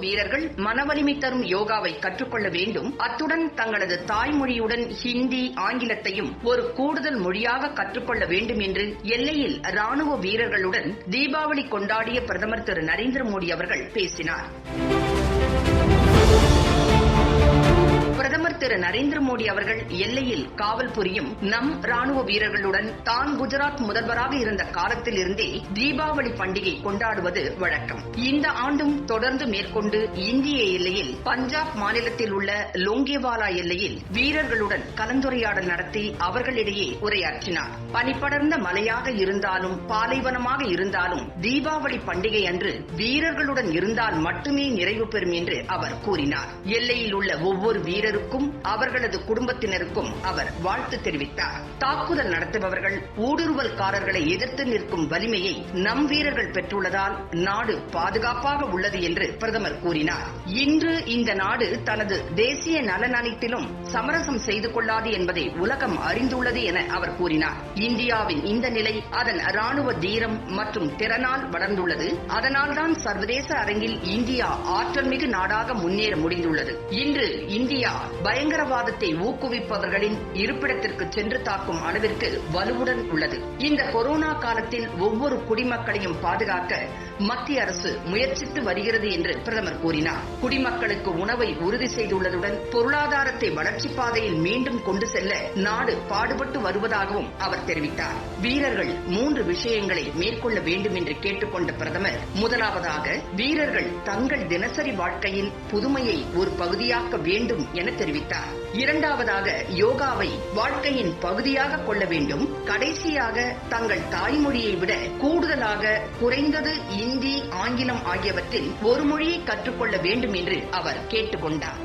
வீரர்கள் மனவலிமை தரும் யோகாவை கற்றுக்கொள்ள வேண்டும். அத்துடன் தங்களது தாய்மொழியுடன் ஹிந்தி, ஆங்கிலத்தையும் ஒரு கூடுதல் மொழியாக கற்றுக்கொள்ள வேண்டும் என்று எல்லையில் ராணுவ வீரர்களுடன் தீபாவளி கொண்டாடிய பிரதமர் திரு நரேந்திர மோடி அவர்கள் பேசினார். பிரதமர் திரு நரேந்திர மோடி அவர்கள் எல்லையில் காவல் புரியும் நம் ராணுவ வீரர்களுடன் தான் குஜராத் முதல்வராக இருந்த காலத்தில் இருந்தே தீபாவளி பண்டிகை கொண்டாடுவது வழக்கம். இந்த ஆண்டும் தொடர்ந்து மேற்கொண்டு இந்திய எல்லையில் பஞ்சாப் மாநிலத்தில் உள்ள லோங்கேவாலா எல்லையில் வீரர்களுடன் கலந்துரையாடல் நடத்தி அவர்களிடையே உரையாற்றினார். பனிப்படர்ந்த மலையாக இருந்தாலும் பாலைவனமாக இருந்தாலும் தீபாவளி பண்டிகை அன்று வீரர்களுடன் இருந்தால் மட்டுமே நிறைவு பெறும் என்று அவர் கூறினார். எல்லையில் உள்ள ஒவ்வொரு வீரருக்கும் அவர்களது குடும்பத்தினருக்கும் அவர் வாழ்த்து தெரிவித்தார். தாக்குதல் நடத்துபவர்கள், ஊடுருவல்காரர்களை எதிர்த்து நிற்கும் வலிமையை நம் வீரர்கள் பெற்றுள்ளதால் நாடு பாதுகாப்பாக உள்ளது என்று பிரதமர் கூறினார். இன்று இந்த நாடு தனது தேசிய நலன் அனைத்திலும் சமரசம் செய்து கொள்ளாது என்பதை உலகம் அறிந்துள்ளது என அவர் கூறினார். இந்தியாவின் இந்த நிலை அதன் ராணுவ தீரம் மற்றும் திறனால் வளர்ந்துள்ளது. அதனால்தான் சர்வதேச அரங்கில் இந்தியா ஆற்றல் மிகு நாடாக முன்னேற முடிந்துள்ளது. இன்று இந்தியா பயங்கரவாதத்தை ஊக்குவிப்பவர்களின் இருப்பிடத்திற்கு சென்று தாக்கும் அளவிற்கு வலுவுடன் உள்ளது. இந்த கொரோனா காலத்தில் ஒவ்வொரு குடிமக்களையும் பாதுகாக்க மத்திய அரசு முயற்சித்து வருகிறது என்று பிரதமர் கூறினார். குடிமக்களுக்கு உணவை உறுதி செய்துள்ளதுடன் பொருளாதாரத்தை வளர்ச்சி பாதையில் மீண்டும் கொண்டு செல்ல நாடு பாடுபட்டு வருவதாகவும் அவர் தெரிவித்தார். வீரர்கள் 3 விஷயங்களை மேற்கொள்ள வேண்டும் என்று கேட்டுக்கொண்ட பிரதமர், முதலாவதாக வீரர்கள் தங்கள் தினசரி வாழ்க்கையில் புதுமையை ஒரு பகுதியாக்க வேண்டும் என தெரிவித்தார். இரண்டாவதாக யோகாவை வாழ்க்கையின் பகுதியாக கொள்ள வேண்டும். கடைசியாக தங்கள் தாய்மொழியை விட கூடுதலாக குறைந்தது இந்தி, ஆங்கிலம் ஆகியவற்றில் ஒரு மொழியை கற்றுக்கொள்ள வேண்டும் என்று அவர் கேட்டுக்கொண்டார்.